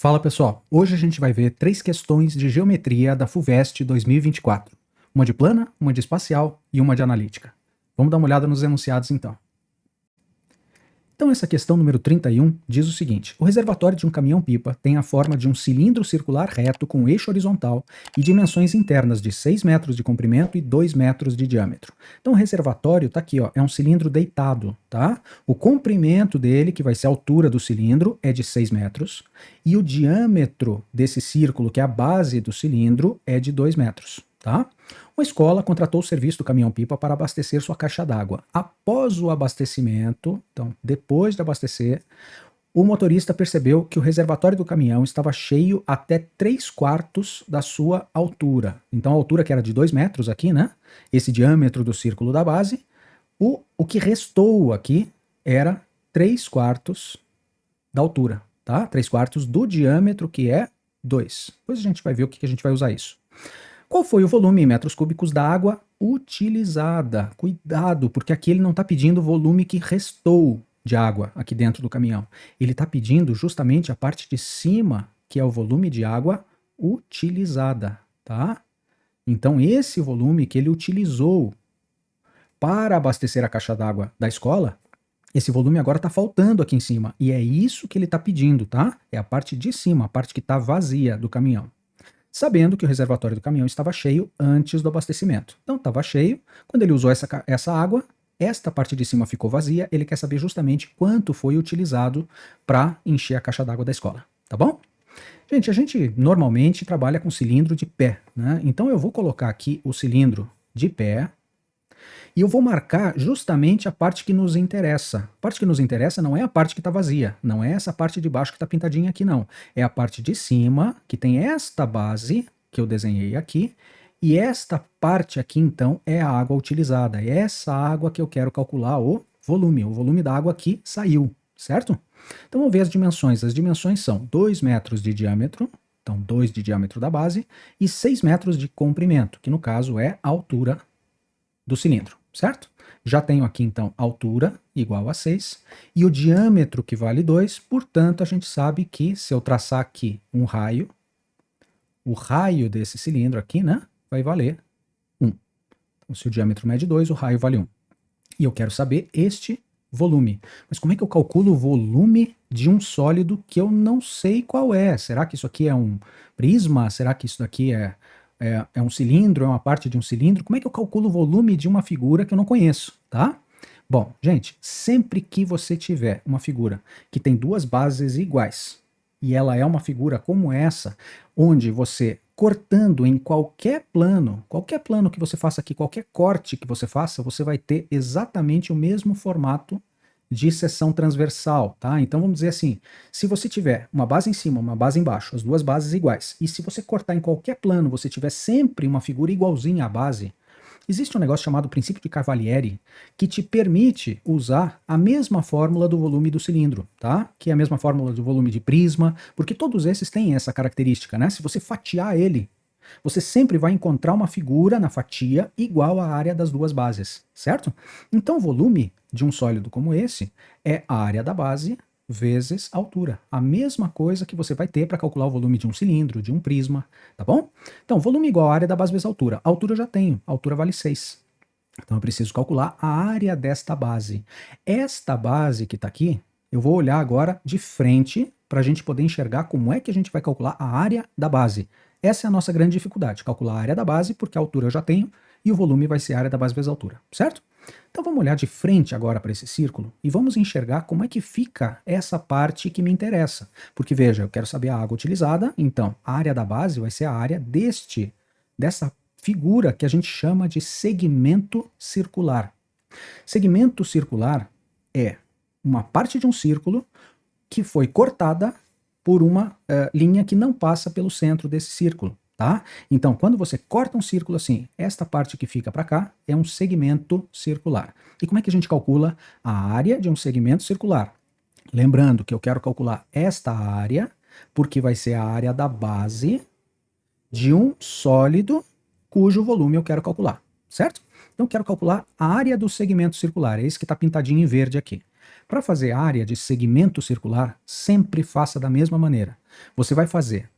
Fala pessoal, hoje a gente vai ver 3 questões de geometria da FUVEST 2024. Uma de plana, uma de espacial e uma de analítica. Vamos dar uma olhada nos enunciados então. Então essa questão número 31 diz o seguinte: o reservatório de um caminhão-pipa tem a forma de um cilindro circular reto com eixo horizontal e dimensões internas de 6 metros de comprimento e 2 metros de diâmetro. Então o reservatório está aqui, ó, é um cilindro deitado, tá? O comprimento dele, que vai ser a altura do cilindro, é de 6 metros e o diâmetro desse círculo, que é a base do cilindro, é de 2 metros. Tá? Uma escola contratou o serviço do caminhão-pipa para abastecer sua caixa d'água. Após o abastecimento, então depois de abastecer, o motorista percebeu que o reservatório do caminhão estava cheio até 3/4 da sua altura. Então a altura que era de 2 metros aqui, né? Esse diâmetro do círculo da base, o que restou aqui era 3/4 da altura, tá? 3/4 do diâmetro, que é 2. Depois a gente vai ver o que a gente vai usar isso. Qual foi o volume em metros cúbicos da água utilizada? Cuidado, porque aqui ele não está pedindo o volume que restou de água aqui dentro do caminhão. Ele está pedindo justamente a parte de cima, que é o volume de água utilizada, tá? Então esse volume que ele utilizou para abastecer a caixa d'água da escola, esse volume agora está faltando aqui em cima. E é isso que ele está pedindo, tá? É a parte de cima, a parte que está vazia do caminhão. Sabendo que o reservatório do caminhão estava cheio antes do abastecimento. Então estava cheio, quando ele usou essa água, esta parte de cima ficou vazia, ele quer saber justamente quanto foi utilizado para encher a caixa d'água da escola, tá bom? Gente, a gente normalmente trabalha com cilindro de pé, né? Então eu vou colocar aqui o cilindro de pé, e eu vou marcar justamente a parte que nos interessa. A parte que nos interessa não é a parte que está vazia, não é essa parte de baixo que está pintadinha aqui não. É a parte de cima, que tem esta base, que eu desenhei aqui, e esta parte aqui então é a água utilizada. É essa água que eu quero calcular o volume da água que saiu, certo? Então vamos ver as dimensões. As dimensões são 2 metros de diâmetro, então 2 de diâmetro da base, e 6 metros de comprimento, que no caso é a altura do cilindro, certo? Já tenho aqui então altura igual a 6 e o diâmetro que vale 2, portanto a gente sabe que se eu traçar aqui um raio, o raio desse cilindro aqui, né, vai valer 1. Então se o diâmetro mede 2, o raio vale 1. E eu quero saber este volume. Mas como é que eu calculo o volume de um sólido que eu não sei qual é? Será que isso aqui é um prisma? Será que isso daqui é um cilindro, é uma parte de um cilindro? Como é que eu calculo o volume de uma figura que eu não conheço, tá? Bom, gente, sempre que você tiver uma figura que tem duas bases iguais, e ela é uma figura como essa, onde você, cortando em qualquer plano que você faça aqui, qualquer corte que você faça, você vai ter exatamente o mesmo formato de seção transversal, tá? Então vamos dizer assim, se você tiver uma base em cima, uma base embaixo, as duas bases iguais, e se você cortar em qualquer plano, você tiver sempre uma figura igualzinha à base, existe um negócio chamado princípio de Cavalieri, que te permite usar a mesma fórmula do volume do cilindro, tá? Que é a mesma fórmula do volume de prisma, porque todos esses têm essa característica, né? Se você fatiar ele, você sempre vai encontrar uma figura na fatia igual à área das duas bases, certo? Então o volume de um sólido como esse é a área da base vezes a altura. A mesma coisa que você vai ter para calcular o volume de um cilindro, de um prisma, tá bom? Então, volume igual à área da base vezes a altura. A altura eu já tenho, a altura vale 6. Então eu preciso calcular a área desta base. Esta base que está aqui, eu vou olhar agora de frente para a gente poder enxergar como é que a gente vai calcular a área da base. Essa é a nossa grande dificuldade, calcular a área da base, porque a altura eu já tenho, e o volume vai ser a área da base vezes a altura, certo? Então vamos olhar de frente agora para esse círculo e vamos enxergar como é que fica essa parte que me interessa. Porque veja, eu quero saber a água utilizada, então a área da base vai ser a área dessa figura que a gente chama de segmento circular. Segmento circular é uma parte de um círculo que foi cortada por uma linha que não passa pelo centro desse círculo, tá? Então, quando você corta um círculo assim, esta parte que fica para cá é um segmento circular. E como é que a gente calcula a área de um segmento circular? Lembrando que eu quero calcular esta área, porque vai ser a área da base de um sólido cujo volume eu quero calcular, certo? Então, eu quero calcular a área do segmento circular, é esse que está pintadinho em verde aqui. Para fazer área de segmento circular, sempre faça da mesma maneira. Você vai fazer,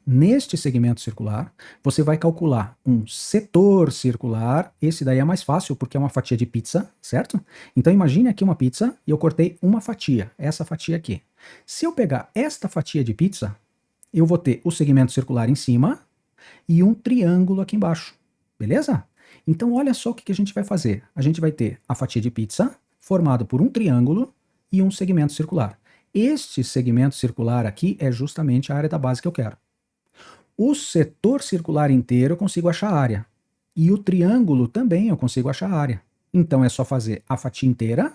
neste segmento circular, você vai calcular um setor circular. Esse daí é mais fácil porque é uma fatia de pizza, certo? Então imagine aqui uma pizza e eu cortei uma fatia, essa fatia aqui. Se eu pegar esta fatia de pizza, eu vou ter o segmento circular em cima e um triângulo aqui embaixo, beleza? Então olha só o que a gente vai fazer. A gente vai ter a fatia de pizza formado por um triângulo e um segmento circular. Este segmento circular aqui é justamente a área da base que eu quero. O setor circular inteiro eu consigo achar a área. E o triângulo também eu consigo achar a área. Então é só fazer a fatia inteira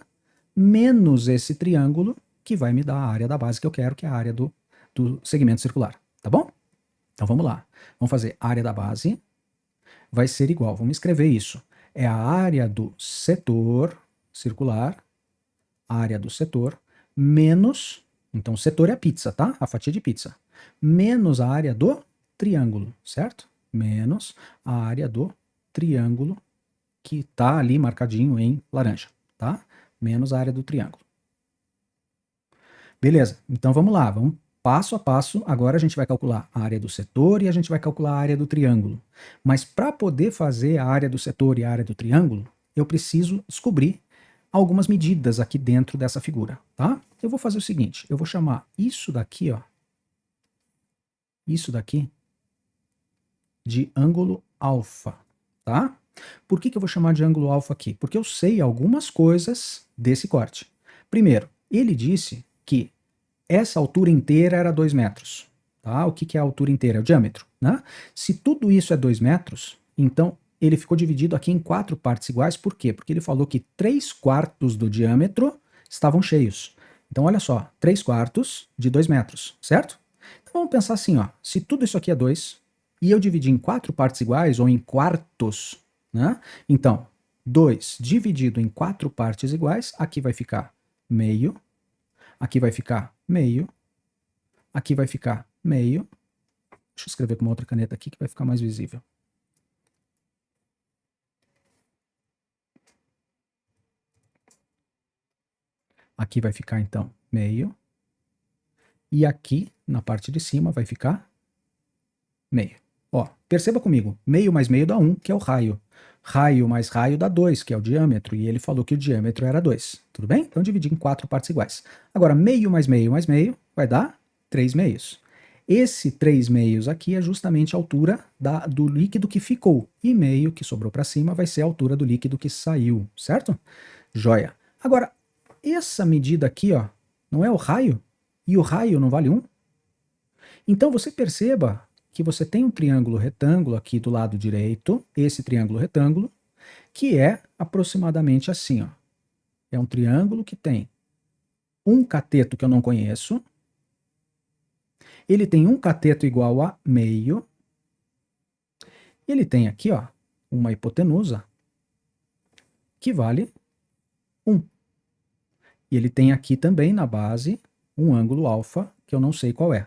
menos esse triângulo que vai me dar a área da base que eu quero, que é a área do segmento circular. Tá bom? Então vamos lá. Vamos fazer a área da base. Vai ser igual. Vamos escrever isso. É a área do setor circular, área do setor, menos, então o setor é a pizza, tá? A fatia de pizza. Menos a área do triângulo, certo? Menos a área do triângulo que tá ali marcadinho em laranja, tá? Menos a área do triângulo. Beleza, então vamos lá, vamos passo a passo. Agora a gente vai calcular a área do setor e a gente vai calcular a área do triângulo. Mas para poder fazer a área do setor e a área do triângulo, eu preciso descobrir algumas medidas aqui dentro dessa figura, tá? Eu vou fazer o seguinte, eu vou chamar isso daqui, ó, isso daqui, de ângulo alfa, tá? Por que eu vou chamar de ângulo alfa aqui? Porque eu sei algumas coisas desse corte. Primeiro, ele disse que essa altura inteira era 2 metros. Tá? O que é a altura inteira? É o diâmetro. Né? Se tudo isso é 2 metros, então ele ficou dividido aqui em 4 partes iguais. Por quê? Porque ele falou que 3/4 do diâmetro estavam cheios. Então olha só, 3/4 de 2 metros, certo? Então vamos pensar assim, ó, se tudo isso aqui é 2, e eu dividir em 4 partes iguais, ou em quartos, né? Então, 2 dividido em 4 partes iguais, aqui vai ficar meio, aqui vai ficar meio, aqui vai ficar meio. Deixa eu escrever com uma outra caneta aqui que vai ficar mais visível. Aqui vai ficar, então, meio. E aqui, na parte de cima, vai ficar meio. Ó, perceba comigo, meio mais meio dá 1, que é o raio. Raio mais raio dá 2, que é o diâmetro, e ele falou que o diâmetro era 2. Tudo bem? Então dividir em 4 partes iguais. Agora, meio mais meio mais meio vai dar 3 meios. Esse 3 meios aqui é justamente a altura do líquido que ficou. E meio que sobrou para cima vai ser a altura do líquido que saiu, certo? Joia. Agora, essa medida aqui, ó, não é o raio? E o raio não vale 1? Então você perceba que você tem um triângulo retângulo aqui do lado direito, esse triângulo retângulo, que é aproximadamente assim, ó. É um triângulo que tem um cateto que eu não conheço, ele tem um cateto igual a meio, e ele tem aqui, ó, uma hipotenusa que vale 1. E ele tem aqui também na base um ângulo alfa, que eu não sei qual é.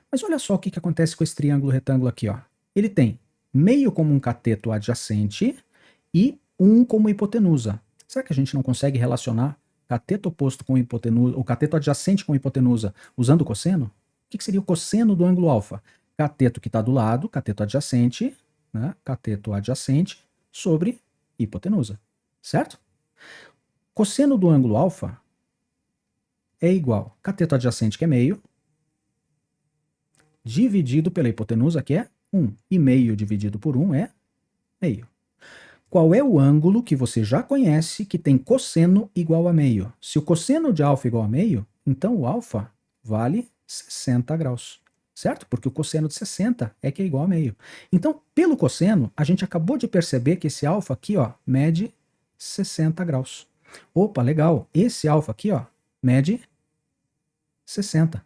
Mas olha só o que acontece com esse triângulo retângulo aqui, ó. Ele tem meio como um cateto adjacente e 1 como hipotenusa. Será que a gente não consegue relacionar cateto oposto com hipotenusa, ou cateto adjacente com hipotenusa, usando o cosseno? O que seria o cosseno do ângulo alfa? Cateto que está do lado, cateto adjacente, né? Cateto adjacente sobre hipotenusa, certo? Cosseno do ângulo alfa é igual cateto adjacente, que é meio, dividido pela hipotenusa, que é 1. E meio dividido por 1 é meio. Qual é o ângulo que você já conhece que tem cosseno igual a meio? Se o cosseno de alfa é igual a meio, então o alfa vale 60 graus, certo? Porque o cosseno de 60 é que é igual a meio. Então, pelo cosseno, a gente acabou de perceber que esse alfa aqui, ó, mede 60 graus. Opa, legal. Esse alfa aqui, ó, mede 60.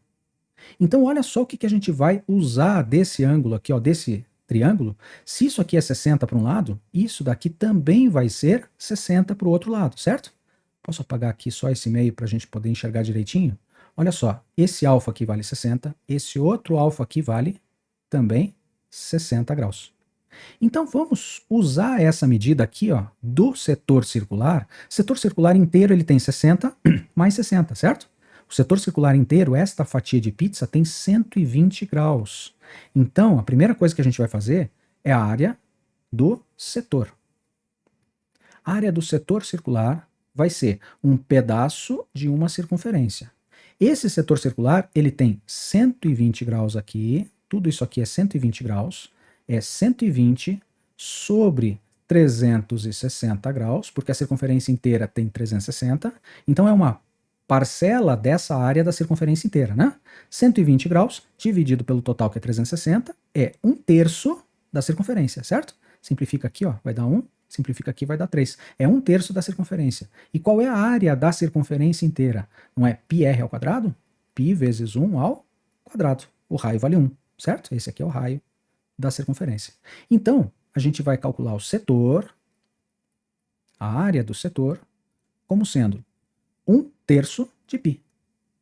Então, olha só o que a gente vai usar desse ângulo aqui, ó, desse triângulo. Se isso aqui é 60 para um lado, isso daqui também vai ser 60 para o outro lado, certo? Posso apagar aqui só esse meio para a gente poder enxergar direitinho? Olha só, esse alfa aqui vale 60, esse outro alfa aqui vale também 60 graus. Então vamos usar essa medida aqui, ó, do setor circular. O setor circular inteiro ele tem 60 mais 60, certo? O setor circular inteiro, esta fatia de pizza, tem 120 graus. Então, a primeira coisa que a gente vai fazer é a área do setor. A área do setor circular vai ser um pedaço de uma circunferência. Esse setor circular, ele tem 120 graus aqui, tudo isso aqui é 120 graus, é 120 sobre 360 graus, porque a circunferência inteira tem 360, então é uma parcela dessa área da circunferência inteira, né? 120 graus dividido pelo total, que é 360, é 1/3 da circunferência, certo? Simplifica aqui, ó, vai dar 1, simplifica aqui, vai dar 3. É 1/3 da circunferência. E qual é a área da circunferência inteira? Não é πr ao quadrado? Π vezes 1 ao quadrado. O raio vale 1, certo? Esse aqui é o raio da circunferência. Então, a gente vai calcular o setor, a área do setor, como sendo 1/3 de π.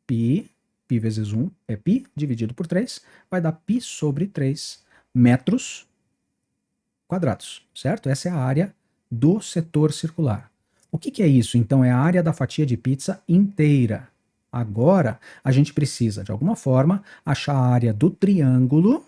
π vezes 1 é π, dividido por 3, vai dar π sobre 3 metros quadrados, certo? Essa é a área do setor circular. O que é isso? Então, é a área da fatia de pizza inteira. Agora, a gente precisa, de alguma forma, achar a área do triângulo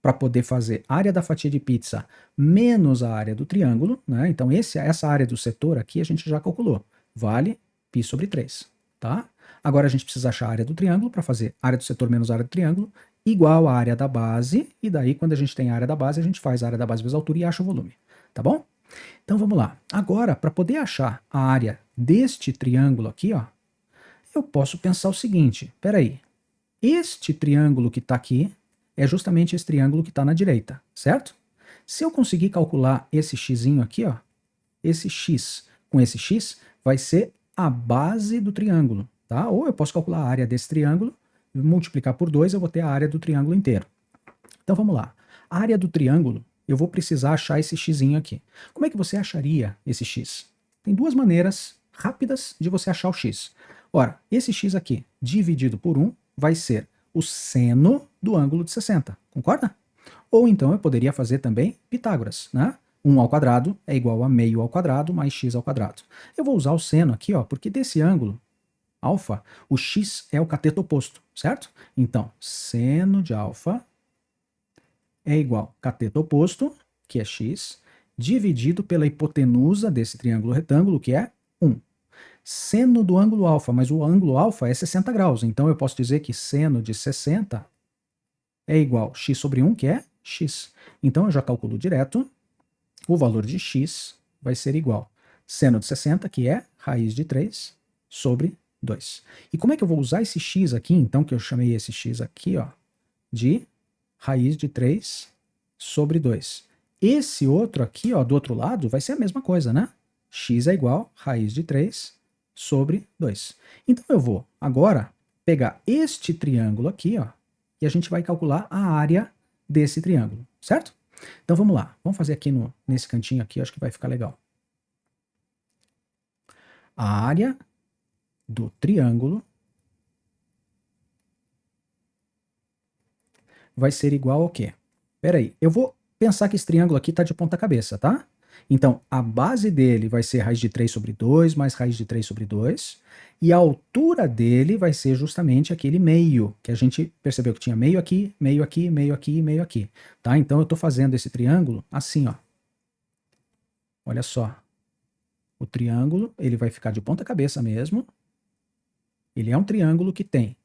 para poder fazer a área da fatia de pizza menos a área do triângulo, né? Então, essa área do setor aqui a gente já calculou. Vale π sobre 3, tá? Agora a gente precisa achar a área do triângulo para fazer área do setor menos a área do triângulo igual à área da base, e daí quando a gente tem a área da base, a gente faz a área da base vezes a altura e acha o volume, tá bom? Então vamos lá. Agora, para poder achar a área deste triângulo aqui, ó, eu posso pensar o seguinte, peraí, este triângulo que está aqui é justamente esse triângulo que está na direita, certo? Se eu conseguir calcular esse xzinho aqui, ó, esse x com esse x vai ser a base do triângulo, tá? Ou eu posso calcular a área desse triângulo, multiplicar por 2, eu vou ter a área do triângulo inteiro. Então vamos lá. A área do triângulo, eu vou precisar achar esse xzinho aqui. Como é que você acharia esse x? Tem duas maneiras rápidas de você achar o x. Ora, esse x aqui, dividido por 1, vai ser o seno do ângulo de 60, concorda? Ou então eu poderia fazer também Pitágoras, né? 1 ao quadrado é igual a meio ao quadrado mais x ao quadrado. Eu vou usar o seno aqui, ó, porque desse ângulo, alfa, o x é o cateto oposto, certo? Então, seno de alfa é igual a cateto oposto, que é x, dividido pela hipotenusa desse triângulo retângulo, que é 1. Seno do ângulo alfa, mas o ângulo alfa é 60 graus, então eu posso dizer que seno de 60 é igual a x sobre 1, que é x. Então eu já calculo direto, o valor de x vai ser igual a seno de 60, que é raiz de 3, sobre 2. E como é que eu vou usar esse x aqui, então, que eu chamei esse x aqui, ó, de raiz de 3 sobre 2. Esse outro aqui, ó, do outro lado, vai ser a mesma coisa, né? X é igual a raiz de 3 sobre 2. Então eu vou agora pegar este triângulo aqui, ó, e a gente vai calcular a área desse triângulo, certo? Então vamos lá, vamos fazer aqui nesse cantinho aqui, acho que vai ficar legal. A área do triângulo vai ser igual ao quê? Peraí, eu vou pensar que esse triângulo aqui está de ponta cabeça, tá? Então, a base dele vai ser raiz de 3 sobre 2 mais raiz de 3 sobre 2, e a altura dele vai ser justamente aquele meio, que a gente percebeu que tinha meio aqui, meio aqui, meio aqui, meio aqui, tá? Então eu estou fazendo esse triângulo assim, ó. Olha só. O triângulo, ele vai ficar de ponta cabeça mesmo. Ele é um triângulo que tem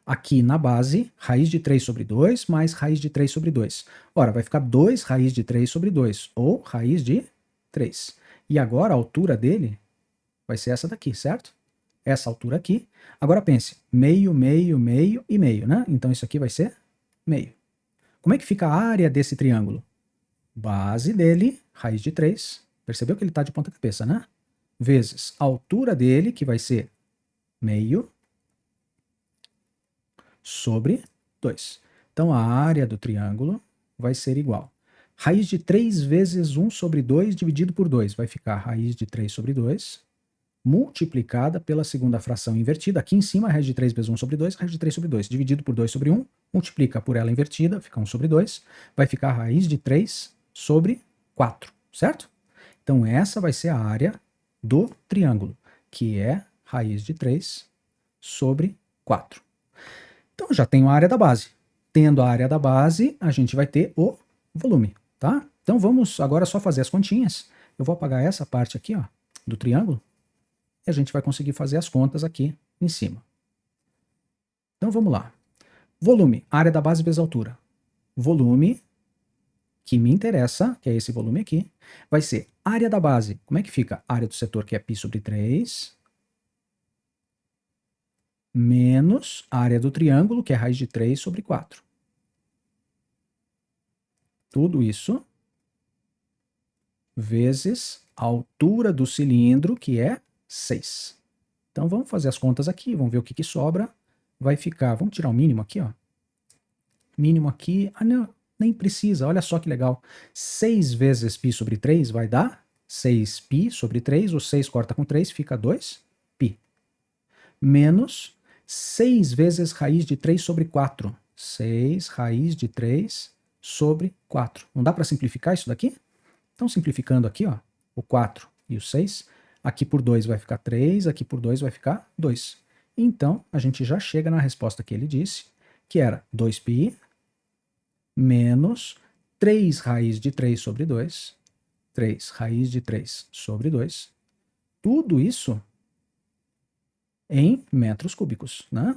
aqui na base, raiz de 3 sobre 2 mais raiz de 3 sobre 2. Ora, vai ficar 2 raiz de 3 sobre 2, ou raiz de 3. E agora a altura dele vai ser essa daqui, certo? Essa altura aqui. Agora pense, meio, meio, meio e meio, né? Então isso aqui vai ser meio. Como é que fica a área desse triângulo? Base dele, raiz de 3. Percebeu que ele está de ponta cabeça, né? Vezes a altura dele, que vai ser meio, sobre 2. Então, a área do triângulo vai ser igual. Raiz de 3 vezes 1 sobre 2 dividido por 2. Vai ficar raiz de 3 sobre 2 multiplicada pela segunda fração invertida. Aqui em cima, a raiz de 3 vezes 1 sobre 2, raiz de 3 sobre 2, dividido por 2 sobre 1, multiplica por ela invertida, fica 1 sobre 2, vai ficar a raiz de 3 sobre 4, certo? Então essa vai ser a área do triângulo, que é raiz de 3 sobre 4. Então já tenho a área da base. Tendo a área da base, a gente vai ter o volume, tá? Então vamos agora só fazer as continhas. Eu vou apagar essa parte aqui, ó, do triângulo, e a gente vai conseguir fazer as contas aqui em cima. Então vamos lá. Volume, área da base vezes altura. Volume, que me interessa, que é esse volume aqui, vai ser área da base. Como é que fica? Área do setor, que é π sobre 3, menos a área do triângulo, que é raiz de 3 sobre 4. Tudo isso vezes a altura do cilindro, que é 6. Então vamos fazer as contas aqui, vamos ver o que sobra. Vai ficar, vamos tirar o mínimo aqui, ó. Mínimo aqui, não, nem precisa, olha só que legal. 6 vezes π sobre 3 vai dar 6π sobre 3, o 6 corta com 3, fica 2π. Menos 6 vezes raiz de 3 sobre 4. 6 raiz de 3 sobre 4. Não dá para simplificar isso daqui? Então, simplificando aqui, ó, o 4 e o 6, aqui por 2 vai ficar 3, aqui por 2 vai ficar 2. Então, a gente já chega na resposta que ele disse, que era 2π menos 3 raiz de 3 sobre 2, 3 raiz de 3 sobre 2, tudo isso em metros cúbicos, né?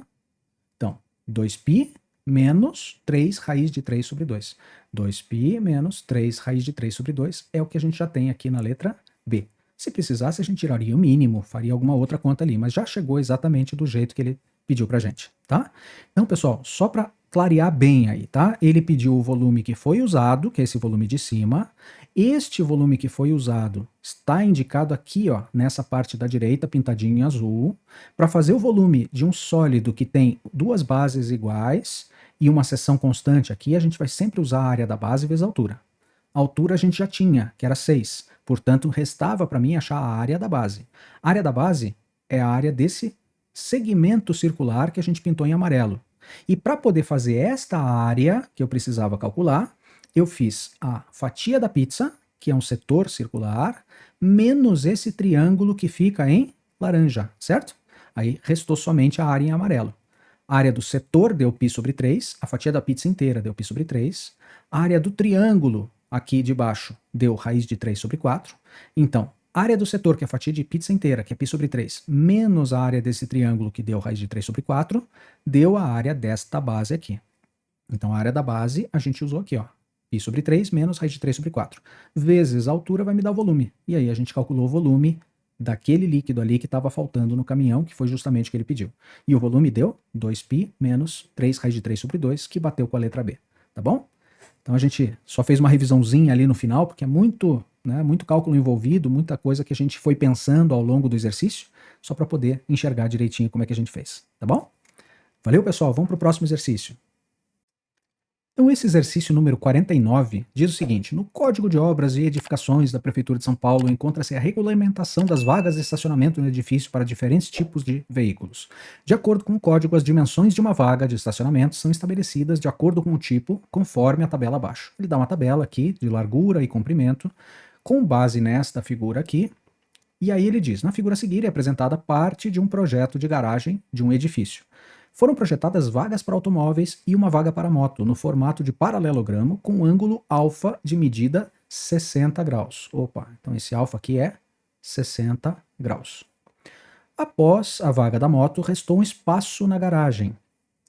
Então, 2π menos 3 raiz de 3 sobre 2. 2π menos 3 raiz de 3 sobre 2 é o que a gente já tem aqui na letra B. Se precisasse, a gente tiraria o mínimo, faria alguma outra conta ali, mas já chegou exatamente do jeito que ele pediu pra gente, tá? Então, pessoal, só para clarear bem aí, tá? Ele pediu o volume que foi usado, que é esse volume de cima. Este volume que foi usado está indicado aqui, ó, nessa parte da direita, pintadinho em azul. Para fazer o volume de um sólido que tem duas bases iguais e uma seção constante aqui, a gente vai sempre usar a área da base vezes a altura. A altura a gente já tinha, que era 6. Portanto, restava para mim achar a área da base. A área da base é a área desse segmento circular que a gente pintou em amarelo. E para poder fazer esta área que eu precisava calcular, eu fiz a fatia da pizza, que é um setor circular, menos esse triângulo que fica em laranja, certo? Aí restou somente a área em amarelo. A área do setor deu π sobre 3, a fatia da pizza inteira deu π sobre 3, a área do triângulo aqui de baixo deu raiz de 3 sobre 4, então a área do setor, que é a fatia de pizza inteira, que é π sobre 3, menos a área desse triângulo, que deu raiz de 3 sobre 4, deu a área desta base aqui. Então a área da base a gente usou aqui, ó, π sobre 3 menos raiz de 3 sobre 4, vezes a altura vai me dar o volume. E aí a gente calculou o volume daquele líquido ali que estava faltando no caminhão, que foi justamente o que ele pediu. E o volume deu 2π menos 3 raiz de 3 sobre 2, que bateu com a letra B, tá bom? Então a gente só fez uma revisãozinha ali no final, porque é muito, né, muito cálculo envolvido, muita coisa que a gente foi pensando ao longo do exercício, só para poder enxergar direitinho como é que a gente fez, tá bom? Valeu, pessoal, vamos para o próximo exercício. Então esse exercício número 49 diz o seguinte: no Código de Obras e Edificações da Prefeitura de São Paulo encontra-se a regulamentação das vagas de estacionamento no edifício para diferentes tipos de veículos. De acordo com o código, as dimensões de uma vaga de estacionamento são estabelecidas de acordo com o tipo, conforme a tabela abaixo. Ele dá uma tabela aqui de largura e comprimento, com base nesta figura aqui, e aí ele diz: na figura a seguir é apresentada parte de um projeto de garagem de um edifício. Foram projetadas vagas para automóveis e uma vaga para moto, no formato de paralelogramo, com ângulo alfa de medida 60 graus. Opa, então esse alfa aqui é 60 graus. Após a vaga da moto, restou um espaço na garagem.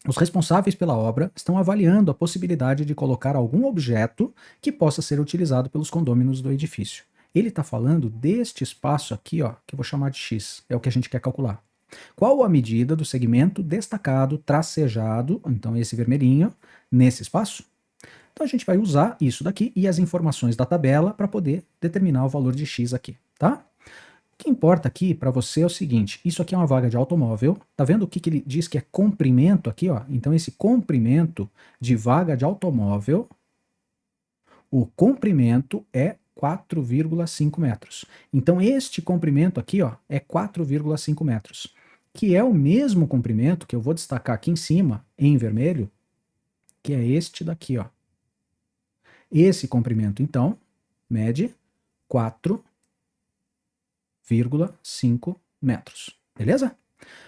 Os responsáveis pela obra estão avaliando a possibilidade de colocar algum objeto que possa ser utilizado pelos condôminos do edifício. Ele está falando deste espaço aqui, ó, que eu vou chamar de X, é o que a gente quer calcular. Qual a medida do segmento destacado, tracejado, então esse vermelhinho, nesse espaço? Então a gente vai usar isso daqui e as informações da tabela para poder determinar o valor de X aqui, tá? O que importa aqui para você é o seguinte: isso aqui é uma vaga de automóvel, tá vendo o que ele diz que é comprimento aqui, ó? Então esse comprimento de vaga de automóvel, o comprimento é 4,5 metros. Então este comprimento aqui, ó, é 4,5 metros, que é o mesmo comprimento que eu vou destacar aqui em cima, em vermelho, que é este daqui, ó. Esse comprimento, então, mede 4,5 metros, beleza?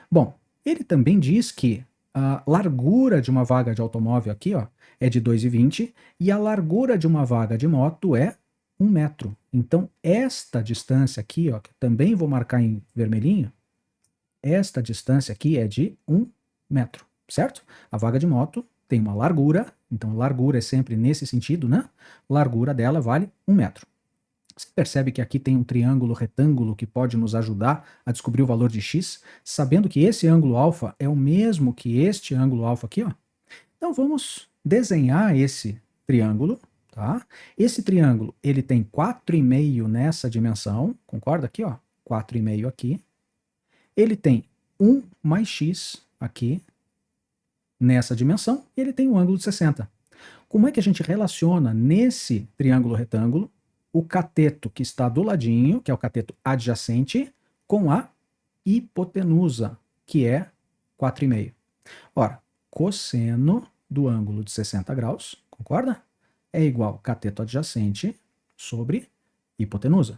Bom, ele também diz que a largura de uma vaga de automóvel aqui, ó, é de 2,20 e a largura de uma vaga de moto é 1 metro. Então, esta distância aqui, ó, que também vou marcar em vermelhinho, esta distância aqui é de 1 metro, certo? A vaga de moto tem uma largura, então largura é sempre nesse sentido, né? Largura dela vale 1 metro. Você percebe que aqui tem um triângulo retângulo que pode nos ajudar a descobrir o valor de x, sabendo que esse ângulo alfa é o mesmo que este ângulo alfa aqui, ó. Então vamos desenhar esse triângulo, tá? Esse triângulo, ele tem 4,5 nessa dimensão, concorda aqui, ó? 4,5 aqui. Ele tem 1 mais x aqui nessa dimensão e ele tem um ângulo de 60. Como é que a gente relaciona nesse triângulo retângulo o cateto que está do ladinho, que é o cateto adjacente, com a hipotenusa, que é 4,5? Ora, cosseno do ângulo de 60 graus, concorda? É igual cateto adjacente sobre hipotenusa.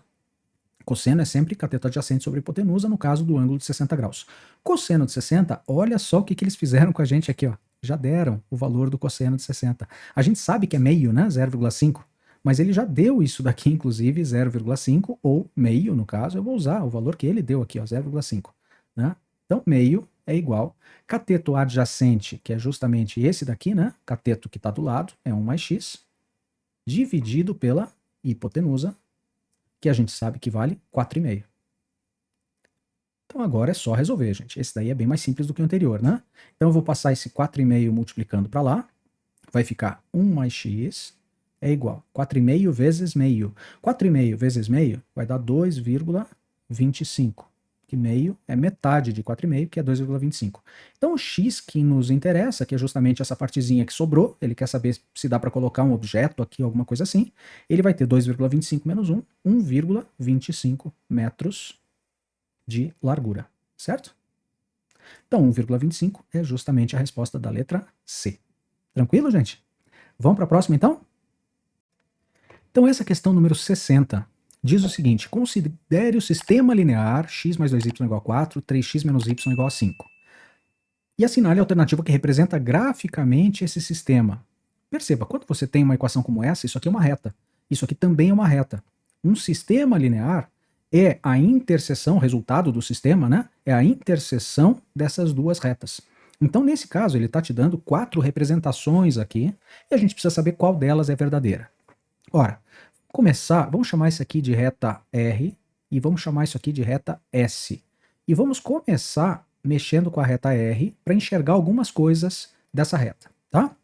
Cosseno é sempre cateto adjacente sobre hipotenusa, no caso do ângulo de 60 graus. Cosseno de 60, olha só o que eles fizeram com a gente aqui, ó. Já deram o valor do cosseno de 60. A gente sabe que é meio, né? 0,5. Mas ele já deu isso daqui, inclusive, 0,5 ou meio, no caso. Eu vou usar o valor que ele deu aqui, ó, 0,5. Né? Então, meio é igual. Cateto adjacente, que é justamente esse daqui, né? Cateto que está do lado, é 1 mais x, dividido pela hipotenusa, que a gente sabe que vale 4,5. Então agora é só resolver, gente. Esse daí é bem mais simples do que o anterior, né? Então eu vou passar esse 4,5 multiplicando para lá. Vai ficar 1 mais x é igual a 4,5 vezes meio. 4,5 vezes meio vai dar 2,25. Que meio é metade de 4,5, que é 2,25. Então o x que nos interessa, que é justamente essa partezinha que sobrou, ele quer saber se dá para colocar um objeto aqui, alguma coisa assim, ele vai ter 2,25 menos 1, 1,25 metros de largura, certo? Então 1,25 é justamente a resposta da letra C. Tranquilo, gente? Vamos para a próxima, então? Então essa questão número 60 diz o seguinte: considere o sistema linear x mais 2y igual a 4, 3x menos y igual a 5. E assinale a alternativa que representa graficamente esse sistema. Perceba, quando você tem uma equação como essa, isso aqui é uma reta. Isso aqui também é uma reta. Um sistema linear é a interseção, resultado do sistema, né? É a interseção dessas duas retas. Então, nesse caso, ele está te dando 4 representações aqui, e a gente precisa saber qual delas é verdadeira. Ora, vamos chamar isso aqui de reta R e vamos chamar isso aqui de reta S. E vamos começar mexendo com a reta R para enxergar algumas coisas dessa reta, tá?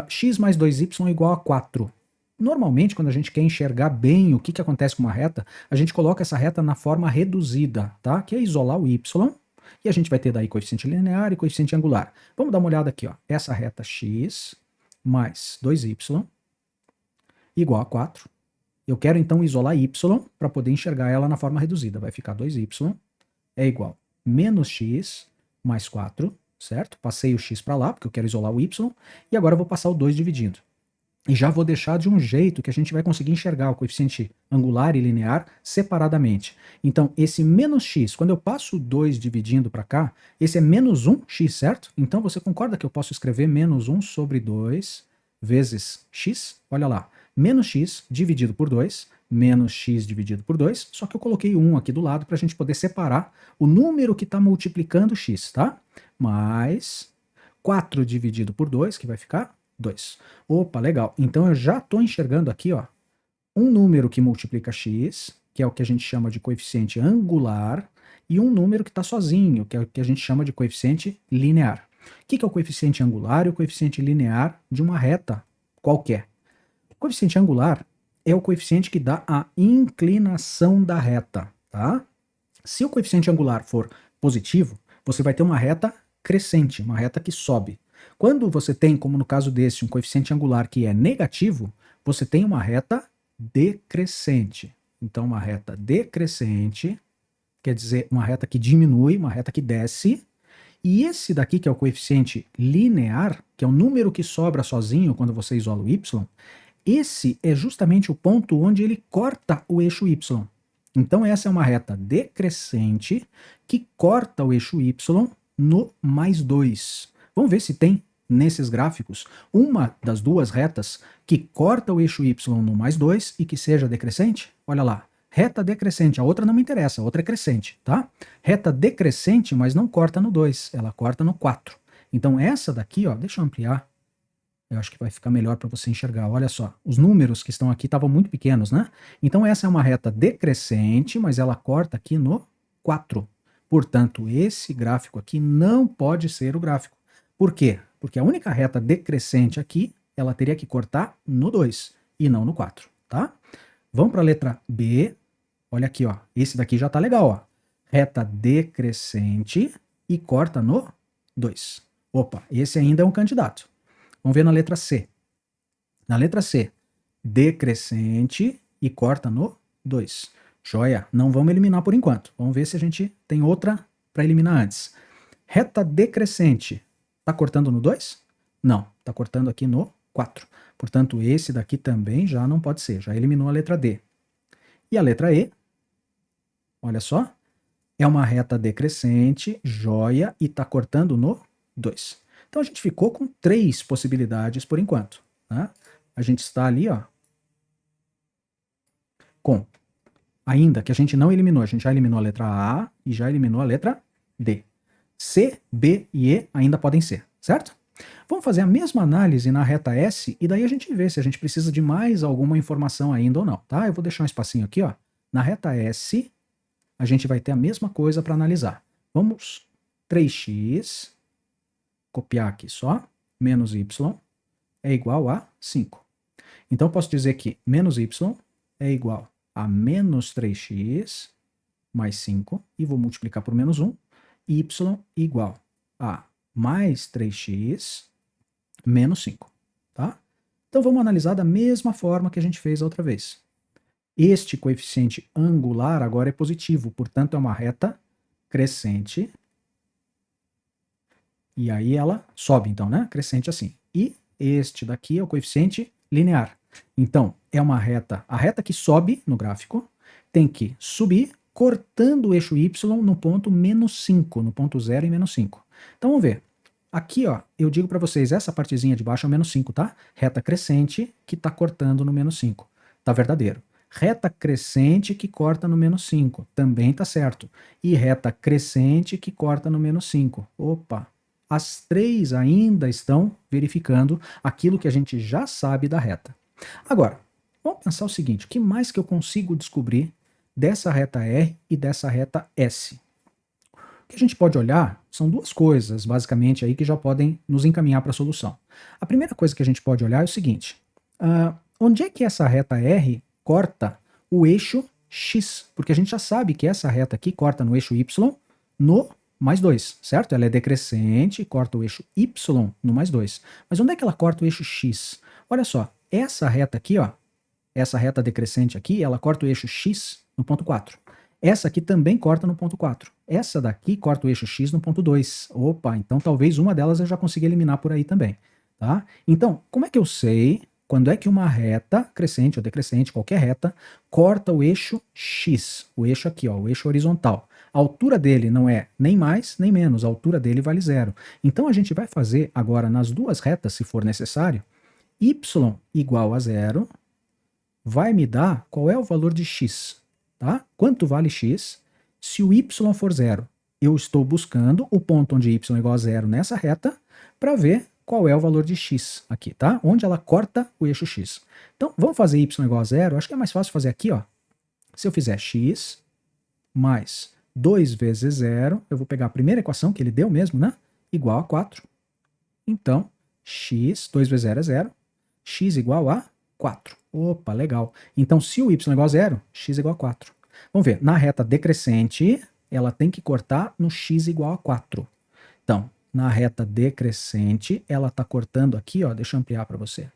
X mais 2y igual a 4. Normalmente, quando a gente quer enxergar bem o que acontece com uma reta, a gente coloca essa reta na forma reduzida, tá? Que é isolar o y, e a gente vai ter daí coeficiente linear e coeficiente angular. Vamos dar uma olhada aqui, ó. Essa reta x mais 2y igual a 4. Eu quero então isolar y para poder enxergar ela na forma reduzida. Vai ficar 2y é igual a menos x mais 4, certo? Passei o x para lá, porque eu quero isolar o y, e agora eu vou passar o 2 dividindo. E já vou deixar de um jeito que a gente vai conseguir enxergar o coeficiente angular e linear separadamente. Então, esse menos x, quando eu passo o 2 dividindo para cá, esse é menos 1x, certo? Então, você concorda que eu posso escrever menos 1 sobre 2 vezes x? Olha lá, menos x dividido por 2, menos x dividido por 2, só que eu coloquei 1 aqui do lado para a gente poder separar o número que está multiplicando x, tá? Mais 4 dividido por 2, que vai ficar 2. Opa, legal. Então eu já estou enxergando aqui, ó, um número que multiplica x, que é o que a gente chama de coeficiente angular, e um número que está sozinho, que é o que a gente chama de coeficiente linear. O que é o coeficiente angular e o coeficiente linear de uma reta qualquer? O coeficiente angular é o coeficiente que dá a inclinação da reta, tá? Se o coeficiente angular for positivo, você vai ter uma reta crescente, uma reta que sobe. Quando você tem, como no caso desse, um coeficiente angular que é negativo, você tem uma reta decrescente. Então, uma reta decrescente quer dizer uma reta que diminui, uma reta que desce. E esse daqui, que é o coeficiente linear, que é o número que sobra sozinho quando você isola o y, esse é justamente o ponto onde ele corta o eixo y. Então, essa é uma reta decrescente que corta o eixo y no mais 2. Vamos ver se tem nesses gráficos uma das duas retas que corta o eixo y no mais 2 e que seja decrescente. Olha lá, reta decrescente, a outra não me interessa, a outra é crescente, tá? Reta decrescente, mas não corta no 2, ela corta no 4. Então essa daqui, ó, deixa eu ampliar, eu acho que vai ficar melhor para você enxergar. Olha só, os números que estão aqui estavam muito pequenos, né? Então essa é uma reta decrescente, mas ela corta aqui no 4. Portanto, esse gráfico aqui não pode ser o gráfico. Por quê? Porque a única reta decrescente aqui, ela teria que cortar no 2 e não no 4, tá? Vamos para a letra B. Olha aqui, ó. Esse daqui já tá legal, ó. Reta decrescente e corta no 2. Opa, esse ainda é um candidato. Vamos ver na letra C. Na letra C, decrescente e corta no 2. Joia, não vamos eliminar por enquanto. Vamos ver se a gente tem outra para eliminar antes. Reta decrescente, tá cortando no 2? Não, tá cortando aqui no 4. Portanto, esse daqui também já não pode ser, já eliminou a letra D. E a letra E, olha só, é uma reta decrescente, joia, e tá cortando no 2. Então a gente ficou com 3 possibilidades por enquanto, né? A gente está ali, ó, com, ainda que a gente não eliminou, a gente já eliminou a letra A e já eliminou a letra D. C, B e E ainda podem ser, certo? Vamos fazer a mesma análise na reta S e daí a gente vê se a gente precisa de mais alguma informação ainda ou não, tá? Eu vou deixar um espacinho aqui, ó. Na reta S, a gente vai ter a mesma coisa para analisar. Vamos, 3x, copiar aqui só, menos y é igual a 5. Então eu posso dizer que menos y é igual a menos 3x mais 5, e vou multiplicar por menos 1, y igual a mais 3x menos 5, tá? Então vamos analisar da mesma forma que a gente fez a outra vez. Este coeficiente angular agora é positivo, portanto é uma reta crescente. E aí ela sobe, então, né? Crescente assim. E este daqui é o coeficiente linear. Então, é uma reta, a reta que sobe no gráfico tem que subir cortando o eixo y no ponto menos 5, no ponto 0 e menos 5. Então vamos ver. Aqui, ó, eu digo para vocês, essa partezinha de baixo é o menos 5, tá? Reta crescente que está cortando no menos 5. Tá verdadeiro. Reta crescente que corta no menos 5. Também tá certo. E reta crescente que corta no menos 5. Opa! As 3 ainda estão verificando aquilo que a gente já sabe da reta. Agora, vamos pensar o seguinte, o que mais que eu consigo descobrir dessa reta R e dessa reta S? O que a gente pode olhar são duas coisas, basicamente, aí que já podem nos encaminhar para a solução. A primeira coisa que a gente pode olhar é o seguinte, onde é que essa reta R corta o eixo X? Porque a gente já sabe que essa reta aqui corta no eixo Y no mais 2, certo? Ela é decrescente, corta o eixo Y no mais 2. Mas onde é que ela corta o eixo X? Olha só, essa reta aqui, ó, essa reta decrescente aqui, ela corta o eixo X no ponto 4. Essa aqui também corta no ponto 4. Essa daqui corta o eixo X no ponto 2. Opa, então talvez uma delas eu já consiga eliminar por aí também, tá? Então, como é que eu sei quando é que uma reta crescente ou decrescente, qualquer reta, corta o eixo X? O eixo aqui, ó, o eixo horizontal. A altura dele não é nem mais nem menos, a altura dele vale 0. Então a gente vai fazer agora nas duas retas, se for necessário, y igual a 0 vai me dar qual é o valor de x, tá? Quanto vale x? Se o y for 0, eu estou buscando o ponto onde y é igual a 0 nessa reta para ver qual é o valor de x aqui, tá? Onde ela corta o eixo x. Então, vamos fazer y igual a 0, acho que é mais fácil fazer aqui, ó. Se eu fizer x mais 2 vezes 0, eu vou pegar a primeira equação que ele deu mesmo, né? Igual a 4. Então, x, 2 vezes 0 é 0, x igual a 4. Opa, legal. Então, se o y é igual a 0, x é igual a 4. Vamos ver, na reta decrescente, ela tem que cortar no x igual a 4. Então, na reta decrescente, ela está cortando aqui, ó, deixa eu ampliar para você.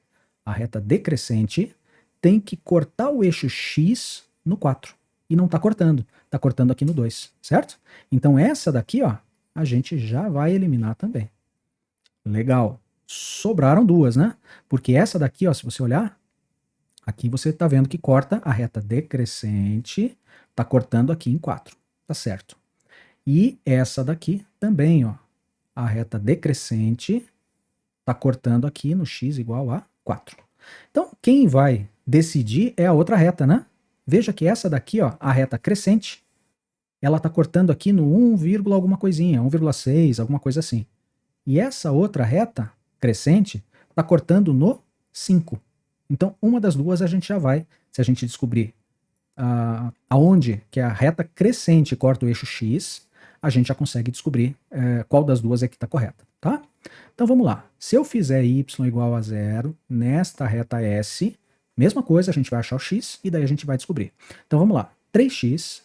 A reta decrescente, tem que cortar o eixo X no 4. E não está cortando. Está cortando aqui no 2, certo? Então essa daqui, ó, a gente já vai eliminar também. Legal. Sobraram duas, né? Porque essa daqui, ó, se você olhar, aqui você está vendo que corta a reta decrescente, está cortando aqui em 4. Tá certo. E essa daqui também, ó, a reta decrescente está cortando aqui no x igual a 4. Então, quem vai decidir é a outra reta, né? Veja que essa daqui, ó, a reta crescente, ela está cortando aqui no 1, alguma coisinha, 1,6, alguma coisa assim. E essa outra reta crescente está cortando no 5. Então, uma das duas a gente já vai, se a gente descobrir aonde que a reta crescente corta o eixo x, a gente já consegue descobrir qual das duas é que está correta, tá? Então vamos lá. Se eu fizer y igual a 0 nesta reta S, mesma coisa, a gente vai achar o x e daí a gente vai descobrir. Então vamos lá. 3x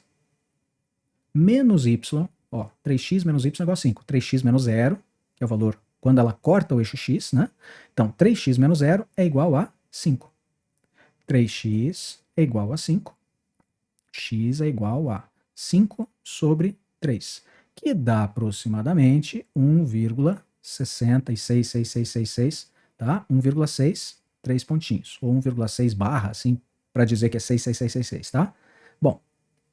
menos y, ó, 3x menos y igual a 5. 3x menos 0, que é o valor quando ela corta o eixo x, né? Então 3x menos 0 é igual a 5. 3x é igual a 5. X é igual a 5 sobre 3, que dá aproximadamente 1,66666, tá? 1,6, 3 pontinhos, ou 1,6 barra, assim, para dizer que é 66666, tá? Bom,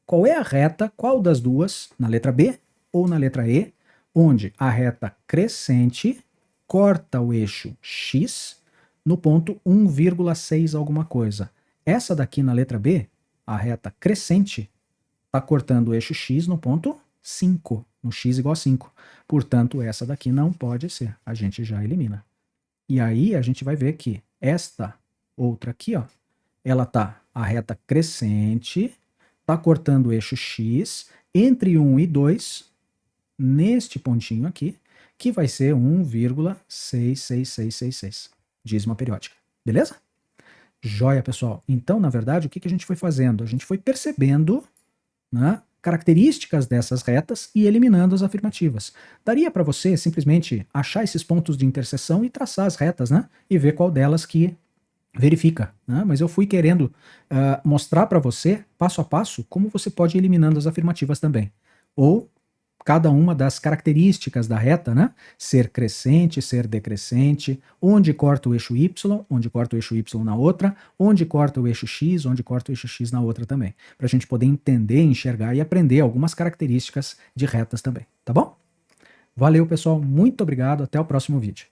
qual é a reta, qual das duas, na letra B ou na letra E, onde a reta crescente corta o eixo X no ponto 1,6 alguma coisa? Essa daqui na letra B, a reta crescente, está cortando o eixo X no ponto 5, no X igual a 5. Portanto, essa daqui não pode ser. A gente já elimina. E aí a gente vai ver que esta outra aqui, ó, ela tá, a reta crescente, está cortando o eixo X entre 1 e 2, neste pontinho aqui, que vai ser 1,66666, dízima periódica. Beleza? Joia, pessoal. Então, na verdade, o que a gente foi fazendo? A gente foi percebendo, né, características dessas retas e eliminando as afirmativas. Daria para você simplesmente achar esses pontos de interseção e traçar as retas, né, e ver qual delas que verifica, né? Mas eu fui querendo mostrar para você, passo a passo, como você pode ir eliminando as afirmativas também. Ou cada uma das características da reta, né? Ser crescente, ser decrescente, onde corta o eixo y, onde corta o eixo y na outra, onde corta o eixo x, onde corta o eixo x na outra também. Para a gente poder entender, enxergar e aprender algumas características de retas também, tá bom? Valeu, pessoal, muito obrigado, até o próximo vídeo.